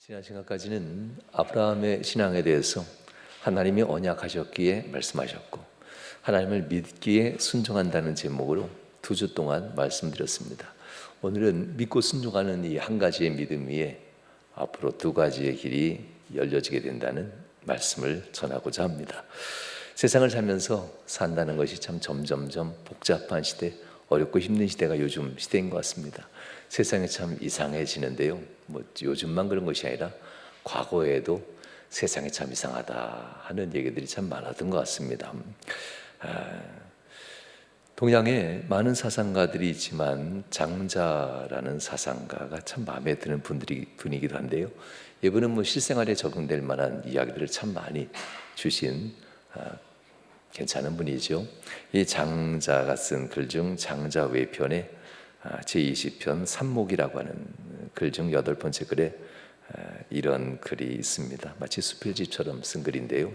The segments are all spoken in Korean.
지난 시간까지는 아브라함의 신앙에 대해서 하나님이 언약하셨기에 말씀하셨고 하나님을 믿기에 순종한다는 제목으로 2주 동안 말씀드렸습니다. 오늘은 믿고 순종하는 이 한 가지의 믿음 위에 앞으로 2가지의 길이 열려지게 된다는 말씀을 전하고자 합니다. 세상을 살면서 산다는 것이 참 점점점 복잡한 시대, 어렵고 힘든 시대가 요즘 시대인 것 같습니다. 세상이 참 이상해지는데요. 요즘만 그런 것이 아니라 과거에도 세상이 참 이상하다 하는 얘기들이 참 많았던 것 같습니다. 동양에 많은 사상가들이 있지만 장자라는 사상가가 참 마음에 드는 분이기도 한데요. 이분은 실생활에 적용될 만한 이야기들을 참 많이 주신 괜찮은 분이죠. 이 장자가 쓴 글 중 장자외편에 제20편 산목이라고 하는 글 중 8번째 글에 이런 글이 있습니다. 마치 수필집처럼 쓴 글인데요.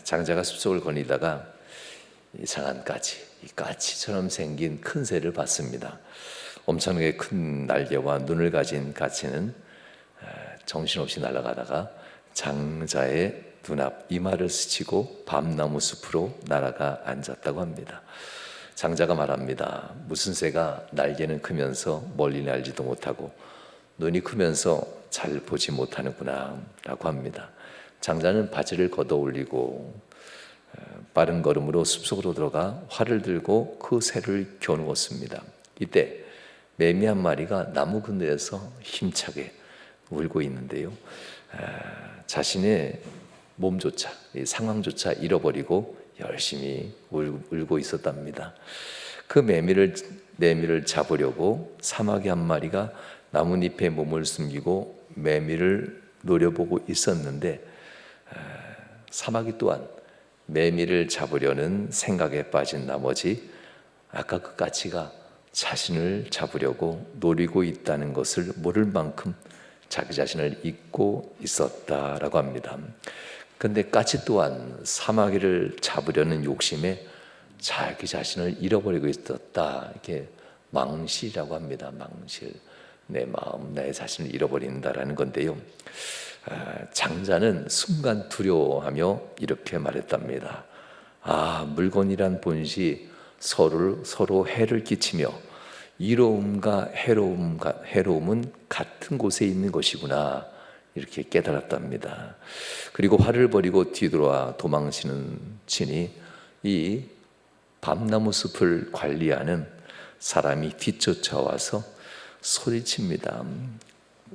장자가 숲속을 거니다가 이상한 까치, 이 까치처럼 생긴 큰 새를 봤습니다. 엄청나게 큰 날개와 눈을 가진 까치는 정신없이 날아가다가 장자의 눈앞 이마를 스치고 밤나무 숲으로 날아가 앉았다고 합니다. 장자가 말합니다. 무슨 새가 날개는 크면서 멀리 날지도 못하고 눈이 크면서 잘 보지 못하는구나 라고 합니다. 장자는 바지를 걷어 올리고 빠른 걸음으로 숲속으로 들어가 활을 들고 그 새를 겨누었습니다. 이때 매미 한 마리가 나무 그늘에서 힘차게 울고 있는데요. 자신의 몸조차, 상황조차 잃어버리고 열심히 울고 있었답니다. 그 매미를 잡으려고 사마귀 한 마리가 나뭇잎에 몸을 숨기고 매미를 노려보고 있었는데 사마귀 또한 매미를 잡으려는 생각에 빠진 나머지 아까 그 까치가 자신을 잡으려고 노리고 있다는 것을 모를 만큼 자기 자신을 잊고 있었다라고 합니다. 그런데 까치 또한 사마귀를 잡으려는 욕심에 자기 자신을 잃어버리고 있었다. 이렇게 망실이라고 합니다. 망실. 내 마음, 내 자신을 잃어버린다라는 건데요. 장자는 순간 두려워하며 이렇게 말했답니다. 물건이란 본시 서로 해를 끼치며 이로움과 해로움은 같은 곳에 있는 것이구나 이렇게 깨달았답니다. 그리고 화를 버리고 뒤돌아 도망치는 친이 이 밤나무 숲을 관리하는 사람이 뒤쫓아와서 소리칩니다.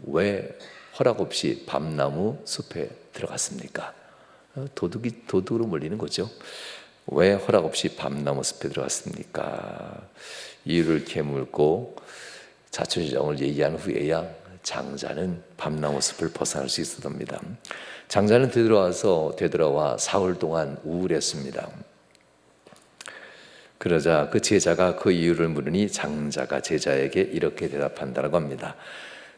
왜 허락 없이 밤나무 숲에 들어갔습니까? 도둑으로 몰리는 거죠. 왜 허락 없이 밤나무 숲에 들어갔습니까? 이유를 캐물고 자초지종을 얘기한 후에야 장자는 밤나무 숲을 벗어날 수 있었답니다. 장자는 되돌아와 사흘 동안 우울했습니다. 그러자 그 제자가 그 이유를 물으니 장자가 제자에게 이렇게 대답한다고 합니다.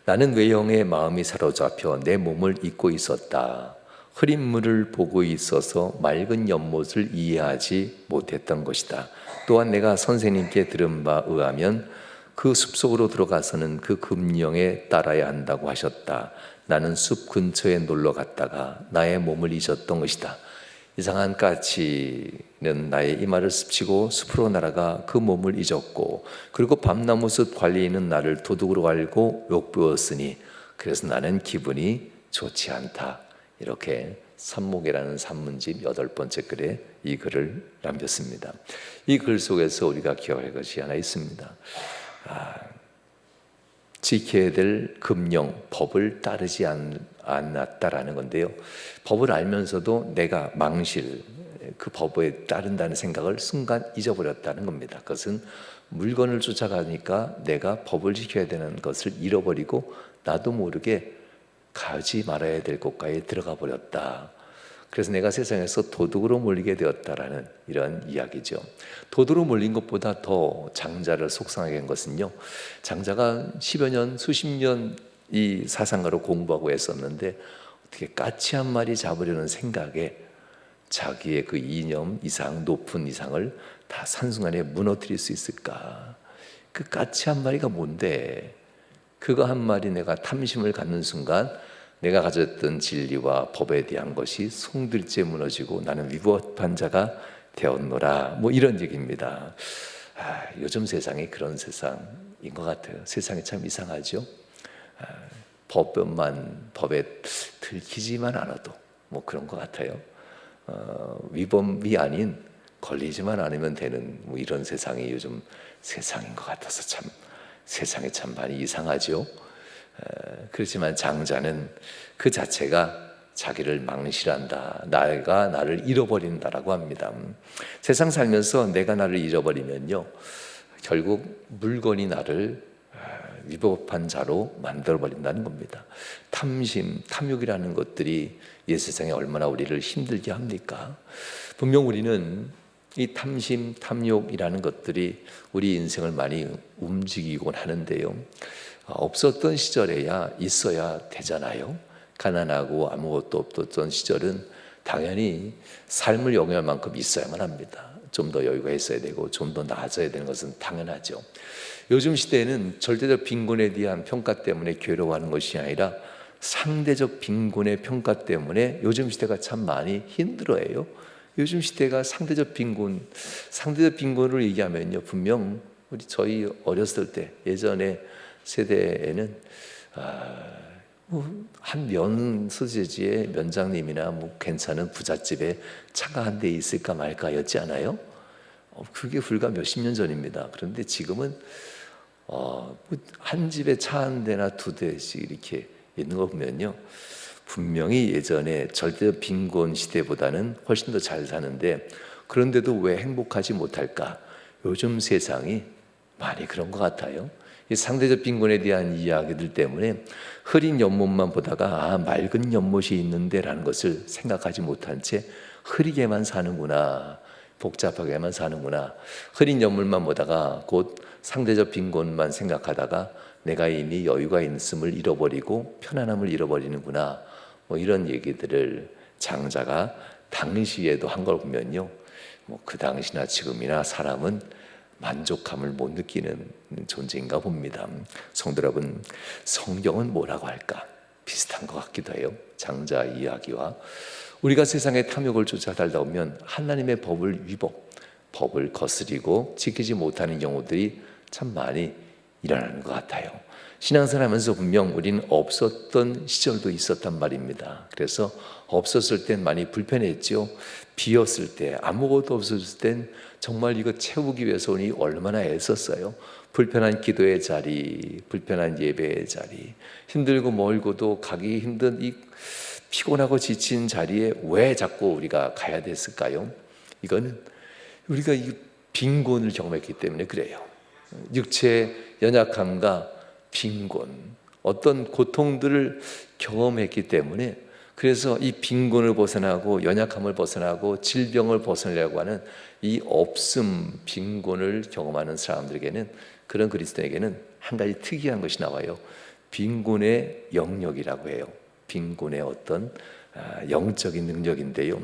나는 외형의 마음이 사로잡혀 내 몸을 잊고 있었다. 흐린 물을 보고 있어서 맑은 연못을 이해하지 못했던 것이다. 또한 내가 선생님께 들은 바 의하면 그 숲속으로 들어가서는 그 금령에 따라야 한다고 하셨다. 나는 숲 근처에 놀러 갔다가 나의 몸을 잊었던 것이다. 이상한 까치는 나의 이마를 스치고 숲으로 날아가 그 몸을 잊었고 그리고 밤나무 숲 관리인은 나를 도둑으로 알고 욕보였으니 그래서 나는 기분이 좋지 않다. 이렇게 산목이라는 산문집 8번째 글에 이 글을 남겼습니다. 이 글 속에서 우리가 기억할 것이 하나 있습니다. 지켜야 될 금령, 법을 따르지 않았다라는 건데요. 법을 알면서도 내가 그 법에 따른다는 생각을 순간 잊어버렸다는 겁니다. 그것은 물건을 쫓아가니까 내가 법을 지켜야 되는 것을 잃어버리고 나도 모르게 가지 말아야 될 곳까지 들어가 버렸다. 그래서 내가 세상에서 도둑으로 몰리게 되었다라는 이런 이야기죠. 도둑으로 몰린 것보다 더 장자를 속상하게 한 것은요. 장자가 10여 년, 수십 년 이 사상가로 공부하고 했었는데 어떻게 까치 한 마리 잡으려는 생각에 자기의 그 이념 이상, 높은 이상을 다 산순간에 무너뜨릴 수 있을까? 그 까치 한 마리가 뭔데? 그거 한 마리 내가 탐심을 갖는 순간 내가 가졌던 진리와 법에 대한 것이 송들째 무너지고 나는 위법한 자가 되었노라. 뭐 이런 얘기입니다. 요즘 세상이 그런 세상인 것 같아요. 세상이 참 이상하죠. 법에 들키지만 않아도 뭐 그런 것 같아요. 위법이 아닌 걸리지만 않으면 되는 뭐 이런 세상이 요즘 세상인 것 같아서 참 세상이 참 많이 이상하죠. 그렇지만 장자는 그 자체가 자기를 망실한다, 내가 나를 잃어버린다라고 합니다. 세상 살면서 내가 나를 잃어버리면요, 결국 물건이 나를 위법한 자로 만들어버린다는 겁니다. 탐심, 탐욕이라는 것들이 이 세상에 얼마나 우리를 힘들게 합니까? 분명 우리는 이 탐심, 탐욕이라는 것들이 우리 인생을 많이 움직이곤 하는데요, 없었던 시절에야 있어야 되잖아요. 가난하고 아무것도 없었던 시절은 당연히 삶을 영위할 만큼 있어야만 합니다. 좀 더 여유가 있어야 되고 좀 더 나아져야 되는 것은 당연하죠. 요즘 시대에는 절대적 빈곤에 대한 평가 때문에 괴로워하는 것이 아니라 상대적 빈곤의 평가 때문에 요즘 시대가 참 많이 힘들어해요. 요즘 시대가 상대적 빈곤을 얘기하면요, 분명 저희 어렸을 때 예전에 세대에는 한 면소재지의 면장님이나 뭐 괜찮은 부잣집에 차가 한 대 있을까 말까였지 않아요? 그게 불과 몇십 년 전입니다. 그런데 지금은 한 집에 차 한 대나 두 대씩 이렇게 있는 거 보면요, 분명히 예전에 절대 빈곤 시대보다는 훨씬 더 잘 사는데, 그런데도 왜 행복하지 못할까? 요즘 세상이 많이 그런 것 같아요. 이 상대적 빈곤에 대한 이야기들 때문에 흐린 연못만 보다가 맑은 연못이 있는데 라는 것을 생각하지 못한 채 흐리게만 사는구나, 복잡하게만 사는구나, 흐린 연물만 보다가 곧 상대적 빈곤만 생각하다가 내가 이미 여유가 있음을 잃어버리고 편안함을 잃어버리는구나, 뭐 이런 얘기들을 장자가 당시에도 한 걸 보면요, 뭐 그 당시나 지금이나 사람은 만족함을 못 느끼는 존재인가 봅니다. 성도 여러분, 성경은 뭐라고 할까? 비슷한 것 같기도 해요. 장자 이야기와 우리가 세상의 탐욕을 쫓아 살다 보면 하나님의 법을 거스리고 지키지 못하는 경우들이 참 많이 일어나는 것 같아요. 신앙생활하면서 분명 우리는 없었던 시절도 있었단 말입니다. 그래서 없었을 땐 많이 불편했죠. 비었을 때, 아무것도 없었을 땐 정말 이거 채우기 위해서 우리 얼마나 애썼어요. 불편한 기도의 자리, 불편한 예배의 자리, 힘들고 멀고도 가기 힘든 이 피곤하고 지친 자리에 왜 자꾸 우리가 가야 됐을까요? 이거는 우리가 이 빈곤을 경험했기 때문에 그래요. 육체의 연약함과 빈곤, 어떤 고통들을 경험했기 때문에, 그래서 이 빈곤을 벗어나고 연약함을 벗어나고 질병을 벗어나려고 하는 이 없음, 빈곤을 경험하는 사람들에게는, 그런 그리스도인에게는 한 가지 특이한 것이 나와요. 빈곤의 영역이라고 해요. 빈곤의 어떤 영적인 능력인데요,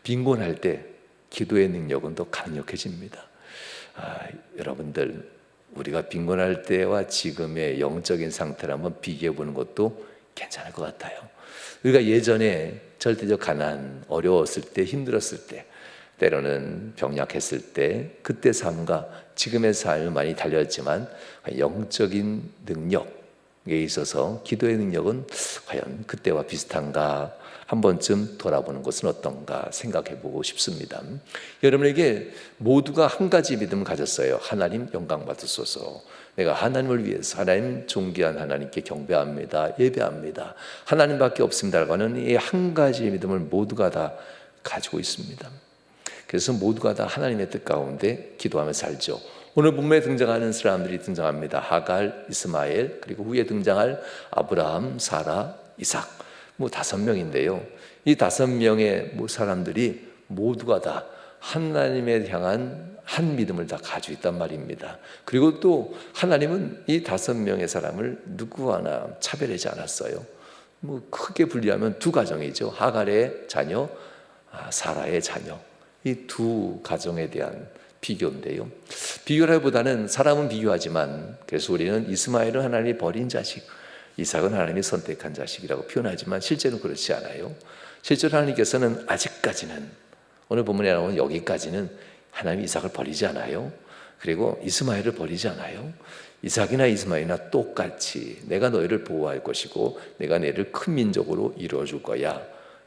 빈곤할 때 기도의 능력은 더 강력해집니다. 여러분들, 우리가 빈곤할 때와 지금의 영적인 상태를 한번 비교해 보는 것도 괜찮을 것 같아요. 우리가 예전에 절대적 가난, 어려웠을 때, 힘들었을 때, 때로는 병약했을 때, 그때 삶과 지금의 삶이 많이 달렸지만 영적인 능력에 있어서 기도의 능력은 과연 그때와 비슷한가, 한 번쯤 돌아보는 것은 어떤가 생각해 보고 싶습니다. 여러분에게 모두가 한 가지 믿음을 가졌어요. 하나님 영광 받으소서. 내가 하나님을 위해서, 하나님 존귀한 하나님께 경배합니다, 예배합니다, 하나님밖에 없습니다라고 하는 이 한 가지 믿음을 모두가 다 가지고 있습니다. 그래서 모두가 다 하나님의 뜻 가운데 기도하며 살죠. 오늘 본문에 등장하는 사람들이 등장합니다. 하갈, 이스마엘, 그리고 후에 등장할 아브라함, 사라, 이삭, 뭐 5명인데요. 이 5명의 사람들이 모두가 다 하나님에 향한 한 믿음을 다 가지고 있단 말입니다. 그리고 또 하나님은 이 5명의 사람을 누구 하나 차별하지 않았어요. 뭐 크게 분리하면 두 가정이죠. 하갈의 자녀, 사라의 자녀, 이 두 가정에 대한 비교인데요. 비교라기보다는 사람은 비교하지만, 그래서 우리는 이스마엘은 하나님이 버린 자식, 이삭은 하나님이 선택한 자식이라고 표현하지만 실제로는 그렇지 않아요. 실제로 하나님께서는 아직까지는, 오늘 본문에 나오는 여기까지는 하나님이 이삭을 버리지 않아요. 그리고 이스마엘을 버리지 않아요. 이삭이나 이스마엘이나 똑같이 내가 너희를 보호할 것이고 내가 너희를 큰 민족으로 이루어줄 거야.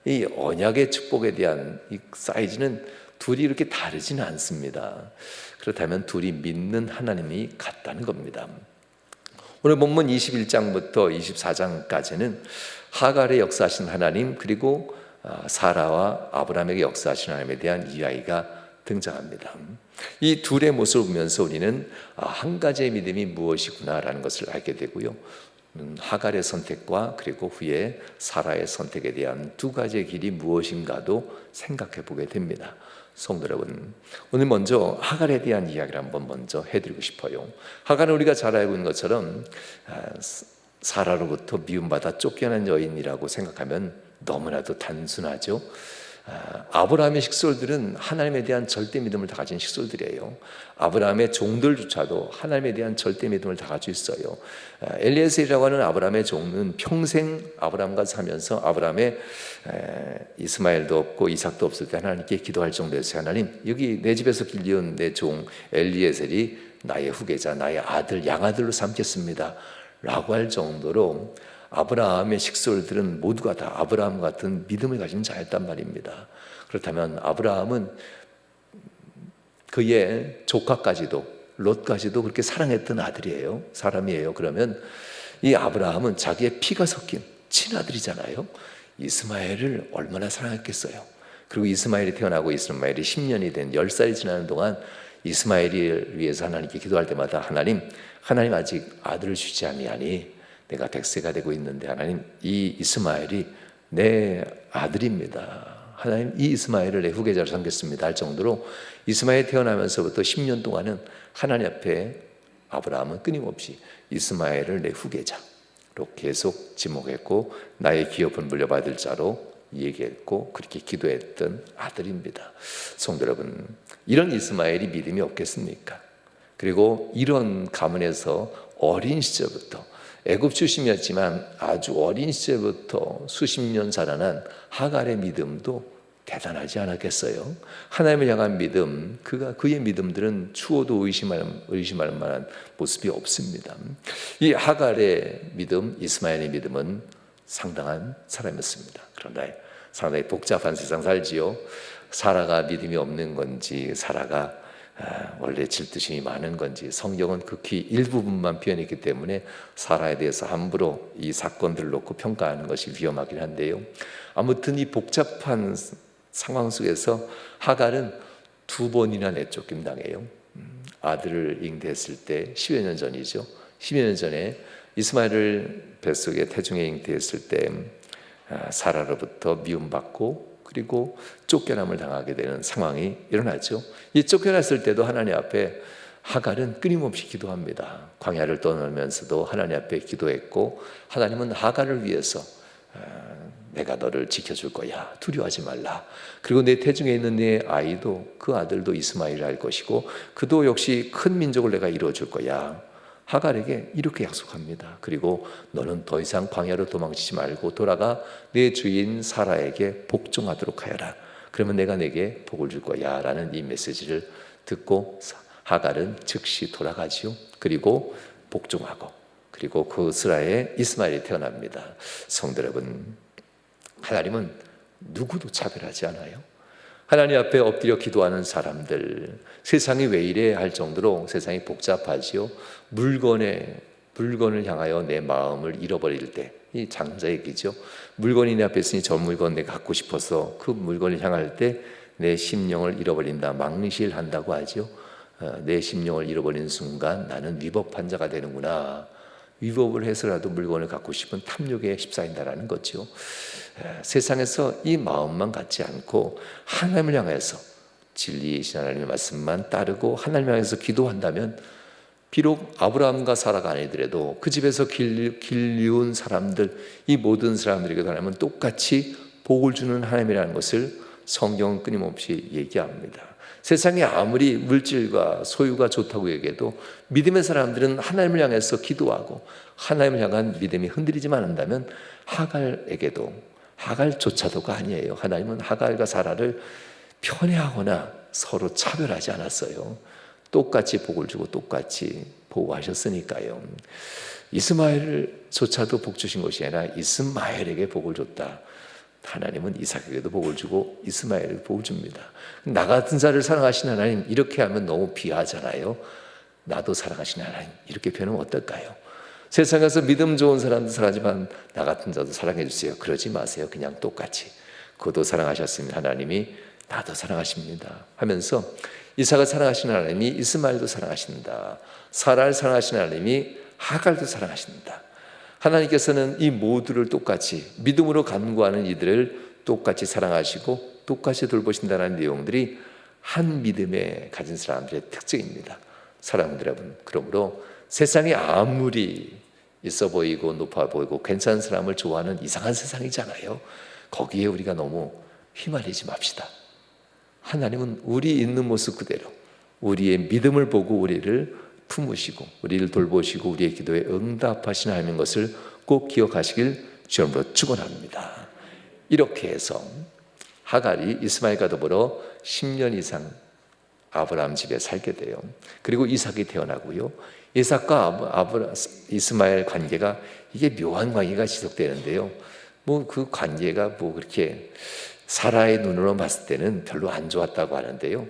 이 언약의 축복에 대한 이 사이즈는 둘이 이렇게 다르지는 않습니다. 그렇다면 둘이 믿는 하나님이 같다는 겁니다. 오늘 본문 21장부터 24장까지는 하갈의 역사하신 하나님, 그리고 사라와 아브라함에게 역사하신 하나님에 대한 이야기가 등장합니다. 이 둘의 모습을 보면서 우리는 한 가지의 믿음이 무엇이구나라는 것을 알게 되고요, 하갈의 선택과 그리고 후에 사라의 선택에 대한 두 가지의 길이 무엇인가도 생각해 보게 됩니다. 성도 여러분, 오늘 먼저 하갈에 대한 이야기를 한번 먼저 해드리고 싶어요. 하갈은 우리가 잘 알고 있는 것처럼 사라로부터 미움받아 쫓겨난 여인이라고 생각하면 너무나도 단순하죠. 아브라함의 식솔들은 하나님에 대한 절대 믿음을 다 가진 식솔들이에요. 아브라함의 종들조차도 하나님에 대한 절대 믿음을 다 가지고 있어요. 엘리에셀이라고 하는 아브라함의 종은 평생 아브라함과 살면서 아브라함의 이스마엘도 없고 이삭도 없을 때 하나님께 기도할 정도였어요. 하나님, 여기 내 집에서 길리온 내 종 엘리에셀이 나의 후계자, 나의 아들, 양아들로 삼겠습니다 라고 할 정도로 아브라함의 식솔들은 모두가 다 아브라함 같은 믿음을 가진 자였단 말입니다. 그렇다면 아브라함은 그의 조카까지도, 롯까지도 그렇게 사랑했던 아들이에요. 사람이에요. 그러면 이 아브라함은 자기의 피가 섞인 친아들이잖아요. 이스마엘을 얼마나 사랑했겠어요. 그리고 이스마엘이 태어나고 이스마엘이 10년이 된 10살이 지나는 동안 이스마엘을 위해서 하나님께 기도할 때마다 하나님 아직 아들을 주지 아니하니 내가 100세가 되고 있는데 하나님, 이 이스마엘이 내 아들입니다. 하나님, 이 이스마엘을 내 후계자로 삼겠습니다 할 정도로 이스마엘이 태어나면서부터 10년 동안은 하나님 앞에 아브라함은 끊임없이 이스마엘을 내 후계자로 계속 지목했고 나의 기업은 물려받을 자로 얘기했고 그렇게 기도했던 아들입니다. 성도 여러분, 이런 이스마엘이 믿음이 없겠습니까? 그리고 이런 가문에서 어린 시절부터, 애굽 출신이었지만 아주 어린 시절부터 수십 년 자라난 하갈의 믿음도 대단하지 않았겠어요? 하나님을 향한 믿음, 그의 믿음들은 추호도 의심할 만한 모습이 없습니다. 이 하갈의 믿음, 이스마엘의 믿음은 상당한 사람이었습니다. 그런데 상당히 복잡한 세상 살지요. 사라가 믿음이 없는 건지, 사라가 원래 질투심이 많은 건지, 성경은 극히 일부분만 표현했기 때문에 사라에 대해서 함부로 이 사건들을 놓고 평가하는 것이 위험하긴 한데요. 아무튼 이 복잡한 상황 속에서 하갈은 2번이나 내쫓김 당해요. 아들을 잉태했을 때 10여 년 전이죠. 10여 년 전에 이스마엘을 뱃속에 태중에 잉태했을 때 사라로부터 미움받고 그리고 쫓겨남을 당하게 되는 상황이 일어나죠. 이 쫓겨났을 때도 하나님 앞에 하갈은 끊임없이 기도합니다. 광야를 떠나면서도 하나님 앞에 기도했고, 하나님은 하갈을 위해서 내가 너를 지켜줄 거야, 두려워하지 말라. 그리고 내 태중에 있는 내 아이도, 그 아들도 이스마엘을 할 것이고 그도 역시 큰 민족을 내가 이루어줄 거야. 하갈에게 이렇게 약속합니다. 그리고 너는 더 이상 광야로 도망치지 말고 돌아가 내 주인 사라에게 복종하도록 하여라. 그러면 내가 내게 복을 줄 거야 라는 이 메시지를 듣고 하갈은 즉시 돌아가지요. 그리고 복종하고, 그리고 그 스라에 이스마엘이 태어납니다. 성도 여러분, 하나님은 누구도 차별하지 않아요. 하나님 앞에 엎드려 기도하는 사람들, 세상이 왜 이래 할 정도로 세상이 복잡하지요. 물건을 향하여 내 마음을 잃어버릴 때, 이 장자 얘기죠. 물건이 내 앞에 있으니 저 물건 내가 갖고 싶어서 그 물건을 향할 때 내 심령을 잃어버린다, 망실한다고 하죠. 내 심령을 잃어버리는 순간 나는 위법한 자가 되는구나. 위법을 해서라도 물건을 갖고 싶은 탐욕에 휩싸인다라는 거죠. 세상에서 이 마음만 갖지 않고 하나님을 향해서 진리이신 하나님의 말씀만 따르고 하나님을 향해서 기도한다면, 비록 아브라함과 사라가 아니더라도 그 집에서 길리운 사람들, 이 모든 사람들에게 하나님은 똑같이 복을 주는 하나님이라는 것을 성경은 끊임없이 얘기합니다. 세상에 아무리 물질과 소유가 좋다고 얘기해도 믿음의 사람들은 하나님을 향해서 기도하고 하나님을 향한 믿음이 흔들리지만 않는다면 하갈에게도, 하갈조차도가 아니에요. 하나님은 하갈과 사라를 편애하거나 서로 차별하지 않았어요. 똑같이 복을 주고 똑같이 보호하셨으니까요. 이스마엘조차도 복 주신 것이 아니라 이스마엘에게 복을 줬다. 하나님은 이삭에게도 복을 주고 이스마엘에게 복을 줍니다. 나 같은 자를 사랑하시는 하나님, 이렇게 하면 너무 비하잖아요. 나도 사랑하시는 하나님, 이렇게 표현하면 어떨까요? 세상에서 믿음 좋은 사람도 사랑하지만 나 같은 자도 사랑해 주세요. 그러지 마세요. 그냥 똑같이 그도 사랑하셨으면 하나님이 나도 사랑하십니다 하면서 이삭을 사랑하시는 하나님이 이스마엘도 사랑하신다. 사라를 사랑하시는 하나님이 하갈도 사랑하신다. 하나님께서는 이 모두를 똑같이 믿음으로 간구하는 이들을 똑같이 사랑하시고 똑같이 돌보신다는 내용들이 한 믿음에 가진 사람들의 특징입니다. 사랑하는 여러분, 그러므로 세상이 아무리 있어 보이고 높아 보이고 괜찮은 사람을 좋아하는 이상한 세상이잖아요. 거기에 우리가 너무 휘말리지 맙시다. 하나님은 우리 있는 모습 그대로 우리의 믿음을 보고 우리를 품으시고 우리를 돌보시고 우리의 기도에 응답하시는 하나님인 것을 꼭 기억하시길 주님으로 축원합니다. 이렇게 해서 하갈이 이스마엘과 더불어 10년 이상 아브라함 집에 살게 돼요. 그리고 이삭이 태어나고요. 이삭과 이스마엘 관계가 이게 묘한 관계가 지속되는데요. 뭐 그 관계가 뭐 그렇게 사라의 눈으로 봤을 때는 별로 안 좋았다고 하는데요.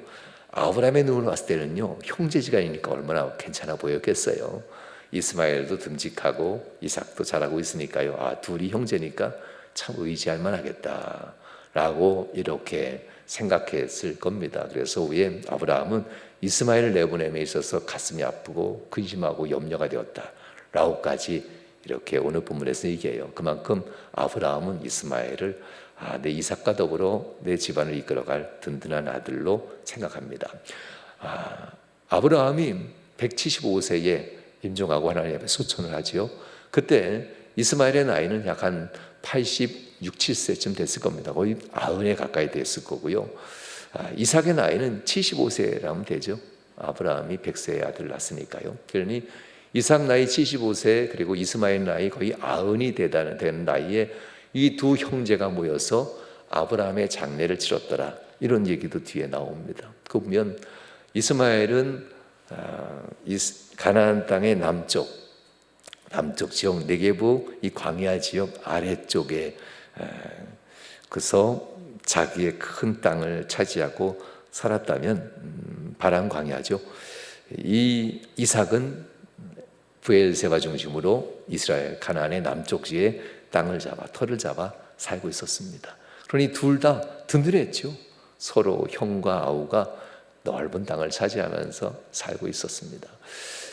아브라함의 눈으로 봤을 때는요, 형제지간이니까 얼마나 괜찮아 보였겠어요. 이스마엘도 듬직하고 이삭도 잘하고 있으니까요. 아, 둘이 형제니까 참 의지할 만하겠다 라고 이렇게 생각했을 겁니다. 그래서 후에 아브라함은 이스마엘을 내보냄에 있어서 가슴이 아프고 근심하고 염려가 되었다 라고까지 이렇게 오늘 본문에서 얘기해요. 그만큼 아브라함은 이스마엘을 내 이삭과 더불어 내 집안을 이끌어갈 든든한 아들로 생각합니다. 아브라함이 175세에 임종하고 하나님 앞에 소천을 하지요. 그때 이스마엘의 나이는 약 한 86, 7세쯤 됐을 겁니다. 거의 90에 가까이 됐을 거고요. 이삭의 나이는 75세라면 되죠. 아브라함이 100세의 아들을 낳았으니까요. 그러니 이삭 나이 75세 그리고 이스마엘 나이 거의 90이 되는 나이에 이 두 형제가 모여서 아브라함의 장례를 치렀더라. 이런 얘기도 뒤에 나옵니다. 그 보면 이스마엘은 가나안 땅의 남쪽 지역 네게부 이 광야 지역 아래쪽에 그래서 자기의 큰 땅을 차지하고 살았다면 바람 광야죠. 이 이삭은 브엘세바 중심으로 이스라엘 가나안의 남쪽 지에 터를 잡아 살고 있었습니다. 그러니 둘 다 든든했죠. 서로 형과 아우가 넓은 땅을 차지하면서 살고 있었습니다.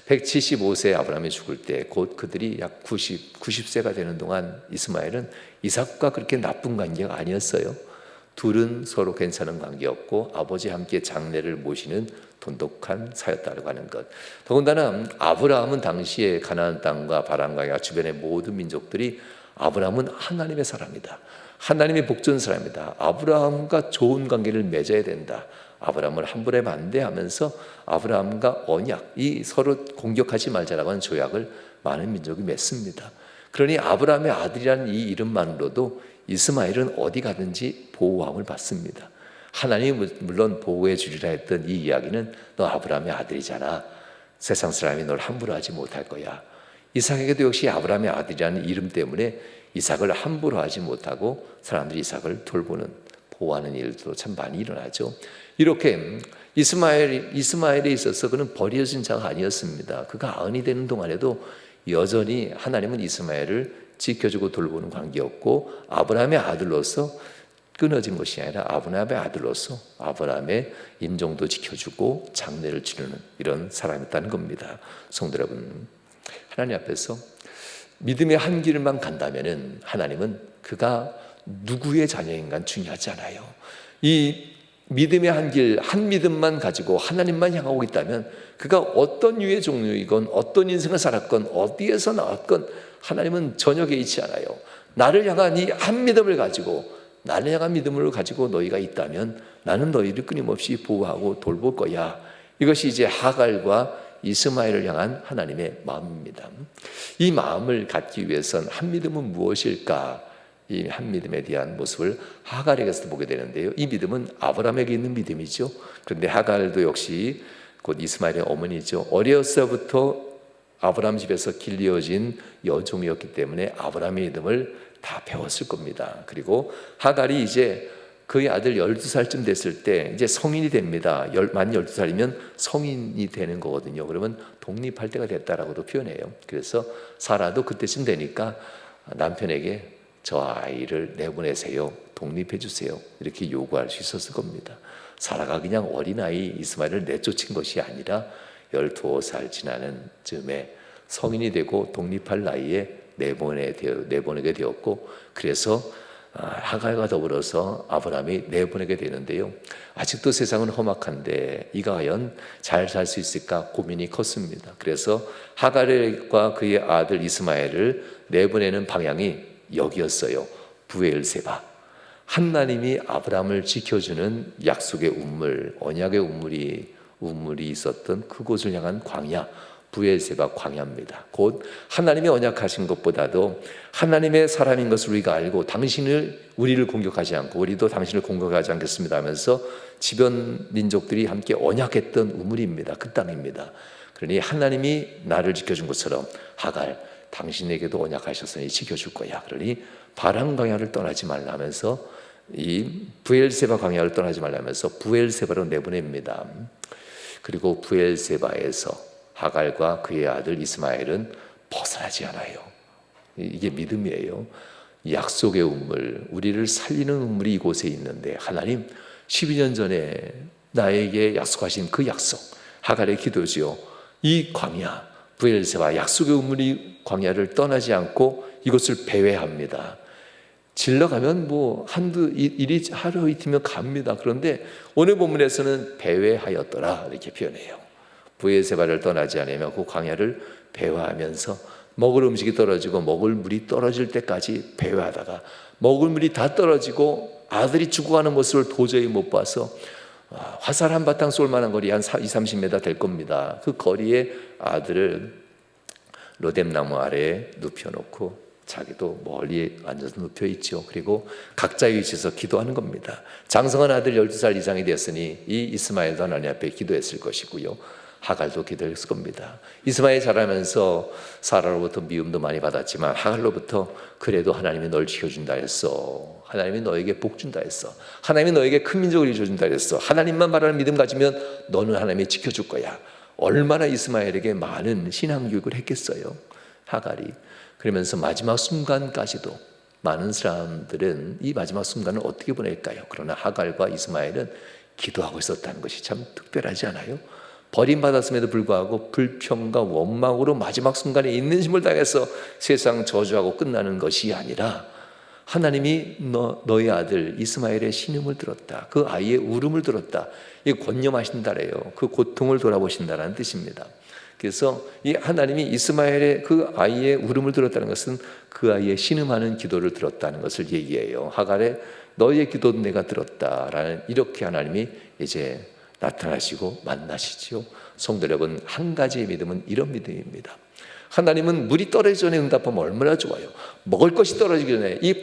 175세 아브라함이 죽을 때 곧 그들이 약 90세가 되는 동안 이스마엘은 이삭과 그렇게 나쁜 관계가 아니었어요. 둘은 서로 괜찮은 관계였고 아버지 함께 장례를 모시는 돈독한 사였다고 하는 것. 더군다나 아브라함은 당시에 가나안 땅과 바람과 주변의 모든 민족들이 아브라함은 하나님의 사람이다. 하나님의 복전 사람이다. 아브라함과 좋은 관계를 맺어야 된다. 아브라함을 함부로 반대하면서 아브라함과 언약, 이 서로 공격하지 말자라고 하는 조약을 많은 민족이 맺습니다. 그러니 아브라함의 아들이라는 이 이름만으로도 이스마엘은 어디 가든지 보호함을 받습니다. 하나님이 물론 보호해 주리라 했던 이 이야기는 너 아브라함의 아들이잖아. 세상 사람이 널 함부로 하지 못할 거야. 이삭에게도 역시 아브라함의 아들이라는 이름 때문에 이삭을 함부로 하지 못하고 사람들이 이삭을 돌보는 보호하는 일도 참 많이 일어나죠. 이렇게 이스마엘에 있어서 그는 버려진 자가 아니었습니다. 그가 90이 되는 동안에도 여전히 하나님은 이스마엘을 지켜주고 돌보는 관계였고 아브라함의 아들로서 끊어진 것이 아니라 아브라함의 아들로서 아브라함의 임종도 지켜주고 장례를 치르는 이런 사람이었다는 겁니다. 성도 여러분, 하나님 앞에서 믿음의 한 길만 간다면은 하나님은 그가 누구의 자녀인가 중요하지 않아요. 이 믿음의 한 길, 한 믿음만 가지고 하나님만 향하고 있다면 그가 어떤 유의 종류이건 어떤 인생을 살았건 어디에서 나왔건 하나님은 전혀 개의치 않아요. 나를 향한 이 한 믿음을 가지고 나를 향한 믿음을 가지고 너희가 있다면 나는 너희를 끊임없이 보호하고 돌볼 거야. 이것이 이제 하갈과 이스마엘을 향한 하나님의 마음입니다. 이 마음을 갖기 위해선 한 믿음은 무엇일까? 이 한 믿음에 대한 모습을 하갈에게서 보게 되는데요. 이 믿음은 아브라함에게 있는 믿음이죠. 그런데 하갈도 역시 곧 이스마엘의 어머니죠. 어려서부터 아브라함 집에서 길러진 여종이었기 때문에 아브라함의 믿음을 다 배웠을 겁니다. 그리고 하갈이 이제 그의 아들 12살쯤 됐을 때 이제 성인이 됩니다. 만 12살이면 성인이 되는 거거든요. 그러면 독립할 때가 됐다라고도 표현해요. 그래서 사라도 그때쯤 되니까 남편에게 저 아이를 내보내세요. 독립해 주세요. 이렇게 요구할 수 있었을 겁니다. 사라가 그냥 어린아이 이스마엘을 내쫓은 것이 아니라 12살 지나는 즈음에 성인이 되고 독립할 나이에 내보내게 되었고, 그래서 하갈과 더불어서 아브라함이 내보내게 되는데요. 아직도 세상은 험악한데 이가 과연 잘 살 수 있을까 고민이 컸습니다. 그래서 하갈과 그의 아들 이스마엘을 내보내는 방향이 여기였어요. 브엘세바. 하나님이 아브라함을 지켜주는 약속의 우물, 언약의 우물이 있었던 그곳을 향한 광야, 브엘세바 광야입니다. 곧 하나님의 언약하신 것보다도 하나님의 사람인 것을 우리가 알고 우리를 공격하지 않고 우리도 당신을 공격하지 않겠습니다 하면서 지변 민족들이 함께 언약했던 우물입니다. 그 땅입니다. 그러니 하나님이 나를 지켜준 것처럼 하갈, 당신에게도 언약하셨으니 지켜줄 거야. 그러니 바람 광야를 떠나지 말라 하면서 이 브엘세바 광야를 떠나지 말라 하면서 브엘세바로 내보냅니다. 그리고 브엘세바에서 하갈과 그의 아들 이스마엘은 벗어나지 않아요. 이게 믿음이에요. 약속의 우물, 우리를 살리는 우물이 이곳에 있는데 하나님 12년 전에 나에게 약속하신 그 약속, 하갈의 기도지요. 이 광야, 브엘세바 약속의 우물이 광야를 떠나지 않고 이것을 배회합니다. 질러가면 하루 이틀면 갑니다. 그런데 오늘 본문에서는 배회하였더라 이렇게 표현해요. 브엘세바를 떠나지 않으며 그 광야를 배회하면서 먹을 음식이 떨어지고 먹을 물이 떨어질 때까지 배회하다가 먹을 물이 다 떨어지고 아들이 죽어가는 모습을 도저히 못 봐서 화살 한 바탕 쏠 만한 거리 한 20-30m 될 겁니다. 그 거리에 아들을 로뎀나무 아래에 눕혀놓고 자기도 멀리 앉아서 눕혀있죠. 그리고 각자의 위치에서 기도하는 겁니다. 장성한 아들 12살 이상이 되었으니 이 이스마엘도 하나님 앞에 기도했을 것이고요. 하갈도 기도했을 겁니다. 이스마엘 자라면서 사라로부터 미움도 많이 받았지만 하갈로부터 그래도 하나님이 널 지켜준다 했어. 하나님이 너에게 복 준다 했어. 하나님이 너에게 큰 민족을 이루어준다 했어. 하나님만 바라는 믿음 가지면 너는 하나님이 지켜줄 거야. 얼마나 이스마엘에게 많은 신앙교육을 했겠어요, 하갈이. 그러면서 마지막 순간까지도 많은 사람들은 이 마지막 순간을 어떻게 보낼까요? 그러나 하갈과 이스마엘은 기도하고 있었다는 것이 참 특별하지 않아요? 버림받았음에도 불구하고 불평과 원망으로 마지막 순간에 있는 힘을 다해서 세상 저주하고 끝나는 것이 아니라 하나님이 너의 아들 이스마엘의 신음을 들었다. 그 아이의 울음을 들었다. 이 권념하신다래요. 그 고통을 돌아보신다라는 뜻입니다. 그래서 이 하나님이 이스마엘의 그 아이의 울음을 들었다는 것은 그 아이의 신음하는 기도를 들었다는 것을 얘기해요. 하갈의 너의 기도도 내가 들었다라는 이렇게 하나님이 이제 나타나시고 만나시지요. 성도 여러분, 한 가지의 믿음은 이런 믿음입니다. 하나님은 물이 떨어지기 전에 응답하면 얼마나 좋아요. 먹을 것이 떨어지기 전에 이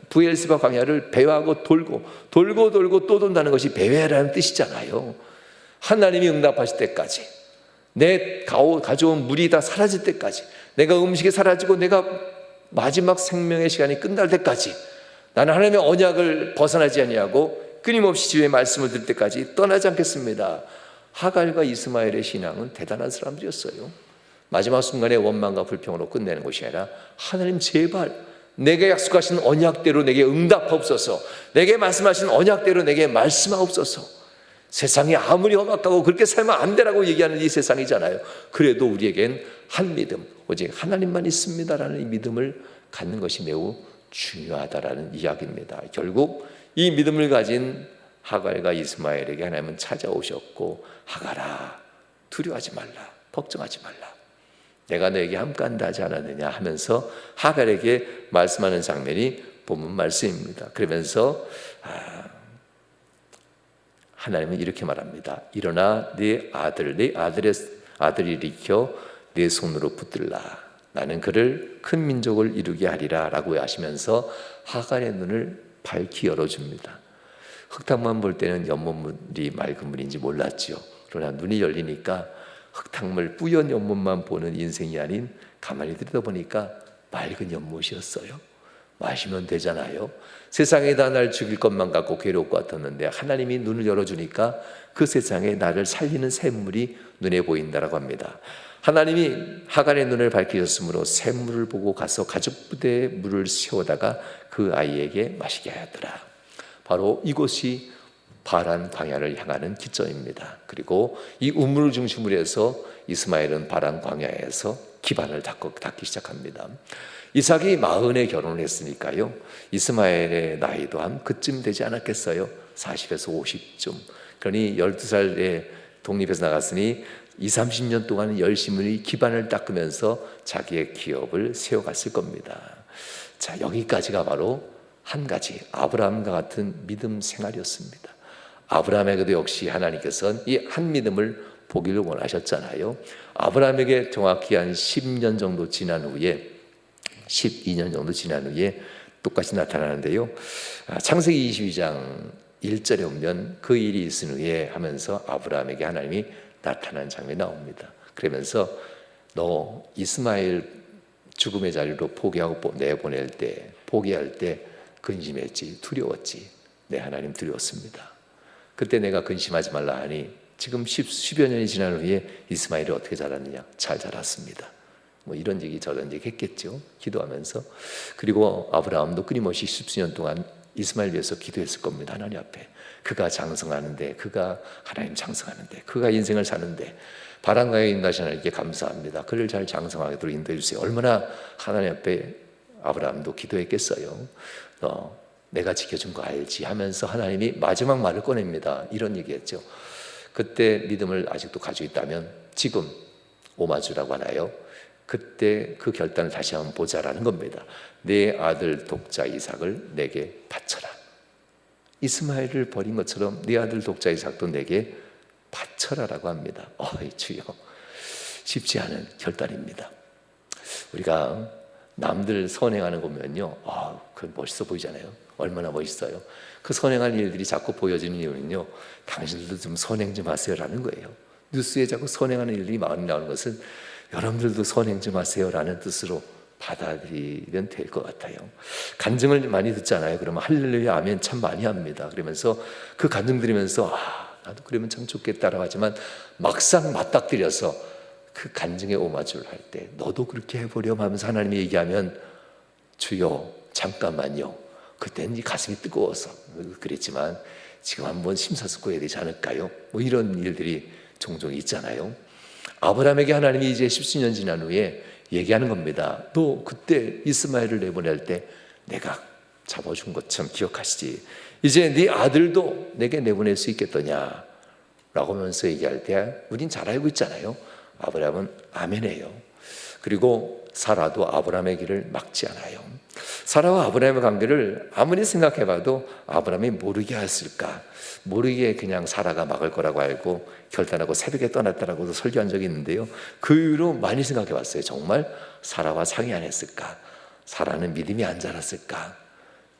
브엘세바 광야를 배회하고 돌고 또 돈다는 것이 배회라는 뜻이잖아요. 하나님이 응답하실 때까지, 내 가져온 물이 다 사라질 때까지, 내가 음식이 사라지고 내가 마지막 생명의 시간이 끝날 때까지 나는 하나님의 언약을 벗어나지 아니하고 끊임없이 주의 말씀을 들을 때까지 떠나지 않겠습니다. 하갈과 이스마엘의 신앙은 대단한 사람들이었어요. 마지막 순간에 원망과 불평으로 끝내는 것이 아니라 하나님 제발 내게 약속하신 언약대로 내게 응답하옵소서, 내게 말씀하신 언약대로 내게 말씀하옵소서. 세상이 아무리 험악하고 그렇게 살면 안 되라고 얘기하는 이 세상이잖아요. 그래도 우리에겐 한 믿음, 오직 하나님만 있습니다라는 이 믿음을 갖는 것이 매우 중요하다라는 이야기입니다. 결국 이 믿음을 가진 하갈과 이스마엘에게 하나님은 찾아오셨고, 하갈아 두려워하지 말라, 걱정하지 말라, 내가 너에게 함께한다 하지 않았느냐 하면서 하갈에게 말씀하는 장면이 본문 말씀입니다. 그러면서 하나님은 이렇게 말합니다. 일어나 네 아들의 아들을 일으켜 네 손으로 붙들라. 나는 그를 큰 민족을 이루게 하리라 라고 하시면서 하갈의 눈을 밝히 열어줍니다. 흙탕만 볼 때는 연못물이 맑은 물인지 몰랐지요. 그러나 눈이 열리니까 흙탕물 뿌연 연못만 보는 인생이 아닌 가만히 들여다보니까 맑은 연못이었어요. 마시면 되잖아요. 세상에다 날 죽일 것만 갖고 괴로울 것 같았는데 하나님이 눈을 열어주니까 그 세상에 나를 살리는 샘물이 눈에 보인다라고 합니다. 하나님이 하갈의 눈을 밝히셨으므로 샘물을 보고 가서 가죽 부대에 물을 세우다가 그 아이에게 마시게 하였더라. 바로 이곳이 바란 광야를 향하는 기점입니다. 그리고 이 우물을 중심으로 해서 이스마엘은 바란 광야에서 기반을 닦기 시작합니다. 이삭이 40에 결혼을 했으니까요, 이스마엘의 나이도 한 그쯤 되지 않았겠어요? 40에서 50쯤. 그러니 12살에 독립해서 나갔으니 20, 30년 동안 열심히 기반을 닦으면서 자기의 기업을 세워갔을 겁니다. 자, 여기까지가 바로 한 가지 아브라함과 같은 믿음 생활이었습니다. 아브라함에게도 역시 하나님께서는 이 한 믿음을 보기를 원하셨잖아요. 아브라함에게 정확히 한 10년 정도 지난 후에 12년 정도 지난 후에 똑같이 나타나는데요. 창세기 22장 1절에 보면 그 일이 있은 후에 하면서 아브라함에게 하나님이 나타난 장면이 나옵니다. 그러면서 너 이스마엘 죽음의 자리로 포기하고 내보낼 때, 포기할 때 근심했지, 두려웠지. 네, 하나님 두려웠습니다. 그때 내가 근심하지 말라 하니 지금 10여 년이 지난 후에 이스마엘이 어떻게 자랐느냐? 잘 자랐습니다. 뭐 이런 얘기 저런 얘기 했겠죠. 기도하면서. 그리고 아브라함도 끊임없이 10수년 동안 이스마엘 위해서 기도했을 겁니다. 하나님 앞에. 그가 장성하는데, 그가 하나님 장성하는데, 그가 인생을 사는데 바람과에 인도하신 하나님께 감사합니다. 그를 잘 장성하도록 인도해 주세요. 얼마나 하나님 앞에 아브라함도 기도했겠어요. 내가 지켜준 거 알지 하면서 하나님이 마지막 말을 꺼냅니다. 이런 얘기했죠. 그때 믿음을 아직도 가지고 있다면 지금 오마주라고 하나요? 그때 그 결단을 다시 한번 보자라는 겁니다. 내 아들 독자 이삭을 내게 바쳐라. 이스마엘을 버린 것처럼 네 아들 독자 이삭도 내게 바쳐라라고 합니다. 주여, 쉽지 않은 결단입니다. 우리가 남들 선행하는 거 보면요, 그 멋있어 보이잖아요. 얼마나 멋있어요. 그 선행한 일들이 자꾸 보여지는 이유는요, 당신들도 좀 선행 좀 하세요라는 거예요. 뉴스에 자꾸 선행하는 일들이 많이 나오는 것은 여러분들도 선행 좀 하세요라는 뜻으로 받아들이면 될 것 같아요. 간증을 많이 듣잖아요. 그러면 할렐루야 아멘 참 많이 합니다. 그러면서 그 간증 들으면서 나도 그러면 참 좋겠다라고 하지만 막상 맞닥뜨려서 그 간증에 오마주를 할 때 너도 그렇게 해보렴 하면서 하나님이 얘기하면 주여 잠깐만요. 그때는 이 가슴이 뜨거워서 그랬지만 지금 한번 심사숙고해야 되지 않을까요? 뭐 이런 일들이 종종 있잖아요. 아브라함에게 하나님이 이제 10수년 지난 후에 얘기하는 겁니다. 너 그때 이스마엘을 내보낼 때 내가 잡아준 것처럼 기억하시지. 이제 네 아들도 내게 내보낼 수 있겠더냐 라고 하면서 얘기할 때 우린 잘 알고 있잖아요. 아브라함은 아멘해요. 그리고 사라도 아브라함의 길을 막지 않아요. 사라와 아브라함의 관계를 아무리 생각해봐도 아브라함이 모르게 했을까? 모르게 그냥 사라가 막을 거라고 알고 결단하고 새벽에 떠났다라고도 설교한 적이 있는데요. 그 이후로 많이 생각해봤어요. 정말 사라와 상의 안 했을까? 사라는 믿음이 안 자랐을까?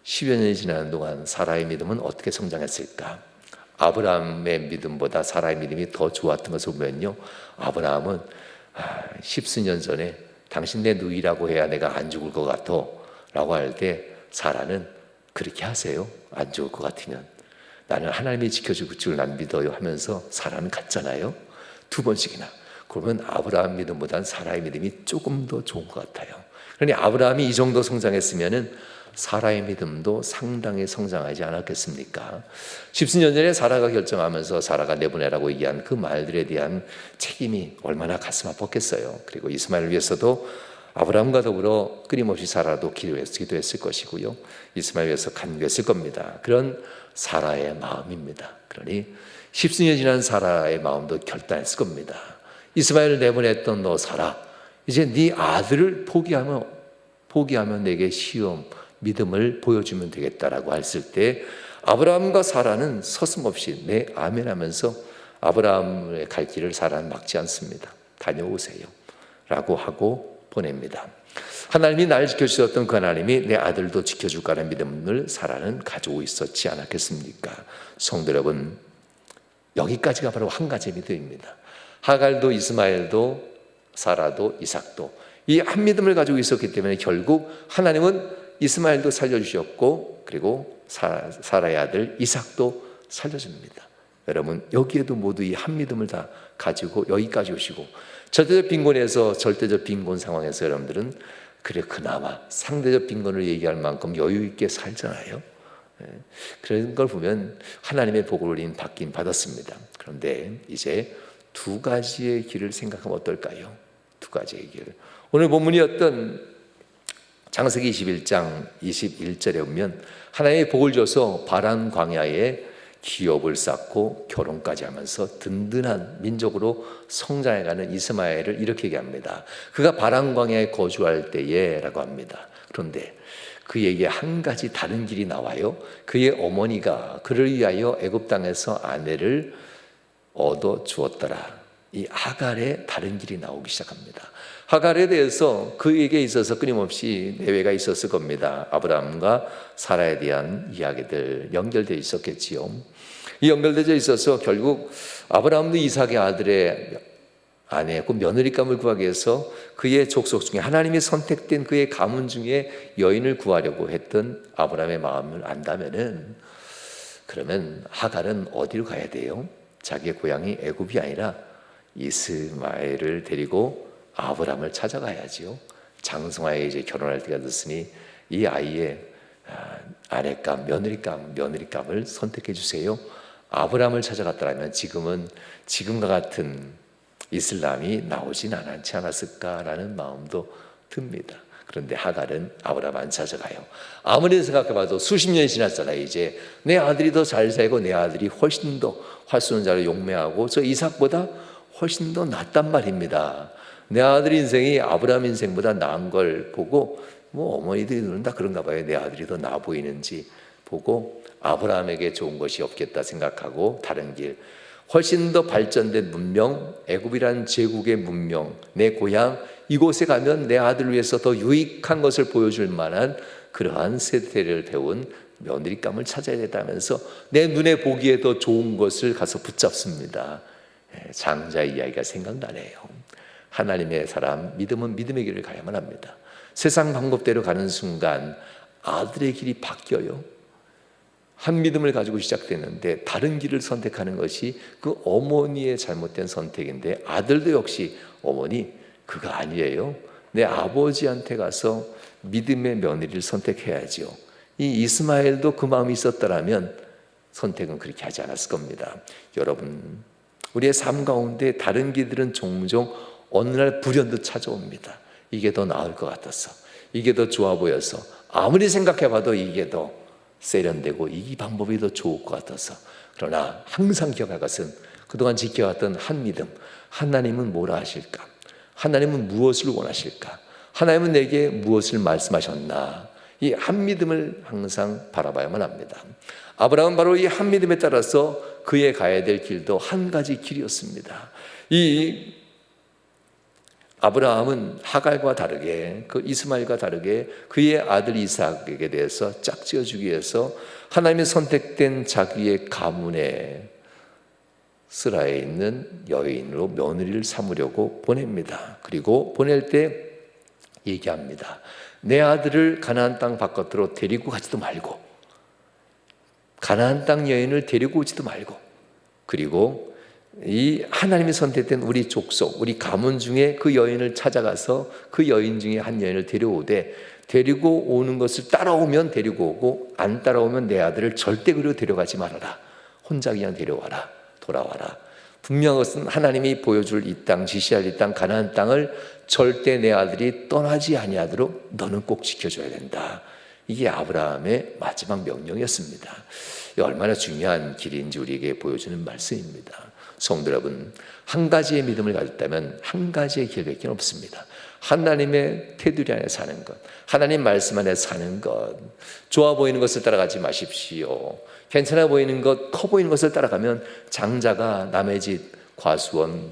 10여 년이 지나는 동안 사라의 믿음은 어떻게 성장했을까? 아브라함의 믿음보다 사라의 믿음이 더 좋았던 것을 보면요, 아브라함은 10수년 전에 당신 내 누이라고 해야 내가 안 죽을 것 같아 라고 할 때 사라는 그렇게 하세요. 안 죽을 것 같으면 나는 하나님이 지켜줄 줄 난 믿어요 하면서 사라는 갔잖아요. 2번씩이나. 그러면 아브라함 믿음보다는 사라의 믿음이 조금 더 좋은 것 같아요. 그러니 아브라함이 이 정도 성장했으면은 사라의 믿음도 상당히 성장하지 않았겠습니까? 10수년 전에 사라가 결정하면서 사라가 내보내라고 얘기한 그 말들에 대한 책임이 얼마나 가슴 아팠겠어요. 그리고 이스마엘을 위해서도 아브라함과 더불어 끊임없이 사라도 기도했을 것이고요. 이스마엘을 위해서 간구했을 겁니다. 그런 사라의 마음입니다. 그러니 10수년 지난 사라의 마음도 결단했을 겁니다. 이스마엘을 내보냈던 너 사라, 이제 네 아들을 포기하면 내게 시험, 믿음을 보여주면 되겠다라고 했을 때 아브라함과 사라는 서슴없이 네 아멘 하면서 아브라함의 갈 길을 사라는 막지 않습니다. 다녀오세요 라고 하고 보냅니다. 하나님이 날 지켜주셨던 그 하나님이 내 아들도 지켜줄 거라는 믿음을 사라는 가지고 있었지 않았겠습니까? 성도 여러분, 여기까지가 바로 한 가지 믿음입니다. 하갈도 이스마엘도 사라도 이삭도 이 한 믿음을 가지고 있었기 때문에 결국 하나님은 이스마엘도 살려주셨고 그리고 사라의 아들 이삭도 살려줍니다. 여러분, 여기에도 모두 이 한 믿음을 다 가지고 여기까지 오시고, 절대적 빈곤에서 절대적 빈곤 상황에서 여러분들은 그래 그나마 상대적 빈곤을 얘기할 만큼 여유 있게 살잖아요. 그런 걸 보면 하나님의 복을 받긴 받았습니다. 그런데 이제 두 가지의 길을 생각하면 어떨까요? 두 가지의 길. 오늘 본문이었던 창세기 21장 21절에 보면 하나님의 복을 줘서 바란 광야에 기업을 쌓고 결혼까지 하면서 든든한 민족으로 성장해가는 이스마엘을 이렇게 얘기합니다. 그가 바란 광야에 거주할 때에 라고 합니다. 그런데 그에게 한 가지 다른 길이 나와요. 그의 어머니가 그를 위하여 애굽 땅에서 아내를 얻어 주었더라. 이 하갈의 다른 길이 나오기 시작합니다. 하갈에 대해서 그에게 있어서 끊임없이 내외가 있었을 겁니다. 아브라함과 사라에 대한 이야기들 연결되어 있었겠지요. 이 연결되어 있어서 결국 아브라함도 이삭의 아들의 아내, 그 며느리감을 구하기 위해서 그의 족속 중에 하나님이 선택된 그의 가문 중에 여인을 구하려고 했던 아브라함의 마음을 안다면은, 그러면 하갈은 어디로 가야 돼요? 자기의 고향이 애굽이 아니라 이스마엘을 데리고 아브라함을 찾아가야지요. 장성하에 이제 결혼할 때가 됐으니 이 아이의 아내감, 며느리감을 선택해 주세요. 아브라함을 찾아갔더라면 지금은 지금과 같은 이슬람이 나오진 않지 않았을까라는 마음도 듭니다. 그런데 하갈은 아브라함 안 찾아가요. 아무리 생각해봐도 수십 년이 지났잖아요. 이제 내 아들이 더 잘 살고 내 아들이 훨씬 더 활쏘는 자를 용매하고 저 이삭보다 훨씬 더 낫단 말입니다. 내 아들 인생이 아브라함 인생보다 나은 걸 보고, 뭐 어머니들이 다 그런가 봐요. 내 아들이 더 나아 보이는지 보고 아브라함에게 좋은 것이 없겠다 생각하고 다른 길, 훨씬 더 발전된 문명, 애굽이라는 제국의 문명, 내 고향 이곳에 가면 내 아들을 위해서 더 유익한 것을 보여줄 만한 그러한 세대를 배운 며느리감을 찾아야 된다면서 내 눈에 보기에 더 좋은 것을 가서 붙잡습니다. 장자의 이야기가 생각나네요. 하나님의 사람, 믿음은 믿음의 길을 가야만 합니다. 세상 방법대로 가는 순간 아들의 길이 바뀌어요. 한 믿음을 가지고 시작되는데 다른 길을 선택하는 것이 그 어머니의 잘못된 선택인데, 아들도 역시 어머니 그거 아니에요. 내 아버지한테 가서 믿음의 며느리를 선택해야지요. 이 이스마엘도 그 마음이 있었더라면 선택은 그렇게 하지 않았을 겁니다. 여러분, 우리의 삶 가운데 다른 길들은 종종 어느 날 불현듯 찾아옵니다. 이게 더 나을 것 같아서, 이게 더 좋아 보여서, 아무리 생각해봐도 이게 더 세련되고 이 방법이 더 좋을 것 같아서. 그러나 항상 기억할 것은 그동안 지켜왔던 한 믿음, 하나님은 뭐라 하실까? 하나님은 무엇을 원하실까? 하나님은 내게 무엇을 말씀하셨나? 이 한 믿음을 항상 바라봐야만 합니다. 아브라함은 바로 이 한 믿음에 따라서 그의 가야 될 길도 한 가지 길이었습니다. 이 아브라함은 하갈과 다르게, 그 이스마엘과 다르게 그의 아들 이삭에게 대해서 짝지어주기 위해서 하나님의 선택된 자기의 가문에 스라에 있는 여인으로 며느리를 삼으려고 보냅니다. 그리고 보낼 때 얘기합니다. 내 아들을 가나안 땅 바깥으로 데리고 가지도 말고, 가나안 땅 여인을 데리고 오지도 말고, 그리고 이 하나님이 선택된 우리 족속, 우리 가문 중에 그 여인을 찾아가서 그 여인 중에 한 여인을 데려오되, 데리고 오는 것을 따라오면 데리고 오고 안 따라오면 내 아들을 절대 그리로 데려가지 말아라. 혼자 그냥 데려와라. 돌아와라. 분명한 것은 하나님이 보여줄 이 땅, 지시할 이 땅, 가나안 땅을 절대 내 아들이 떠나지 아니하도록 너는 꼭 지켜줘야 된다. 이게 아브라함의 마지막 명령이었습니다. 얼마나 중요한 길인지 우리에게 보여주는 말씀입니다. 성도 여러분, 한 가지의 믿음을 가졌다면 한 가지의 길밖에 없습니다. 하나님의 테두리 안에 사는 것, 하나님 말씀 안에 사는 것. 좋아 보이는 것을 따라가지 마십시오. 괜찮아 보이는 것, 커 보이는 것을 따라가면 장자가 남의 집 과수원,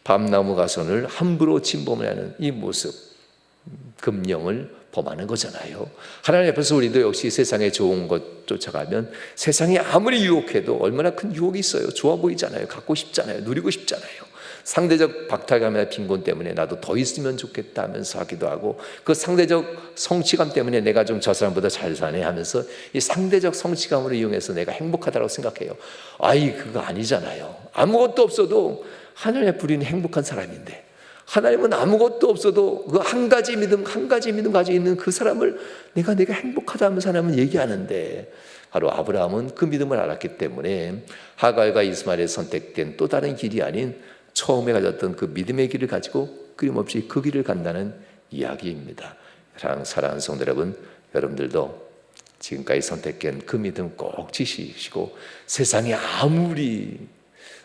밤나무 가선을 함부로 침범하는 이 모습, 금령을 범하는 거잖아요. 하나님 앞에서 우리도 역시 세상에 좋은 것 쫓아가면 세상이 아무리 유혹해도 얼마나 큰 유혹이 있어요. 좋아 보이잖아요. 갖고 싶잖아요. 누리고 싶잖아요. 상대적 박탈감이나 빈곤 때문에 나도 더 있으면 좋겠다 하면서 하기도 하고, 그 상대적 성취감 때문에 내가 좀 저 사람보다 잘 사네 하면서 이 상대적 성취감으로 이용해서 내가 행복하다고 생각해요. 그거 아니잖아요. 아무것도 없어도 하늘에 부리는 행복한 사람인데, 하나님은 아무것도 없어도 그 한 가지 믿음 가지고 있는 그 사람을 내가 행복하다 하면서 하나님은 얘기하는데, 바로 아브라함은 그 믿음을 알았기 때문에 하갈과 이스마엘에 선택된 또 다른 길이 아닌 처음에 가졌던 그 믿음의 길을 가지고 끊임없이 그 길을 간다는 이야기입니다. 사랑하는 성도 여러분, 여러분들도 지금까지 선택한 그 믿음 꼭 지키시고, 세상에 아무리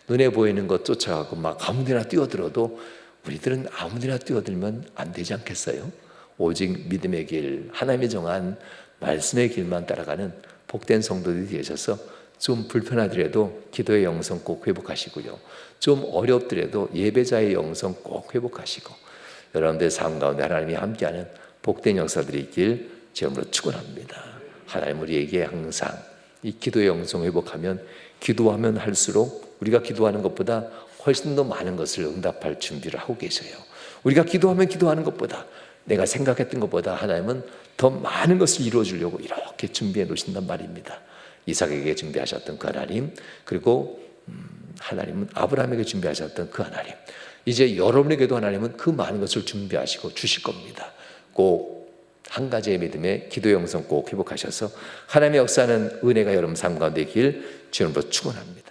눈에 보이는 것 쫓아가고 막 아무데나 뛰어들어도 우리들은 아무데나 뛰어들면 안 되지 않겠어요? 오직 믿음의 길, 하나님이 정한 말씀의 길만 따라가는 복된 성도들이 되셔서, 좀 불편하더라도 기도의 영성 꼭 회복하시고요, 좀 어렵더라도 예배자의 영성 꼭 회복하시고, 여러분들의 삶 가운데 하나님이 함께하는 복된 역사들이 있길 주님으로 축원합니다. 하나님 우리에게 항상 이 기도의 영성 회복하면, 기도하면 할수록 우리가 기도하는 것보다 훨씬 더 많은 것을 응답할 준비를 하고 계세요. 우리가 기도하면 기도하는 것보다, 내가 생각했던 것보다 하나님은 더 많은 것을 이루어 주려고 이렇게 준비해 놓으신단 말입니다. 이삭에게 준비하셨던 그 하나님, 그리고 하나님은 아브라함에게 준비하셨던 그 하나님, 이제 여러분에게도 하나님은 그 많은 것을 준비하시고 주실 겁니다. 꼭 한 가지의 믿음의 기도 영성 꼭 회복하셔서 하나님의 역사는 은혜가 여러분 삶 가운데 있길 주님으로 축원합니다.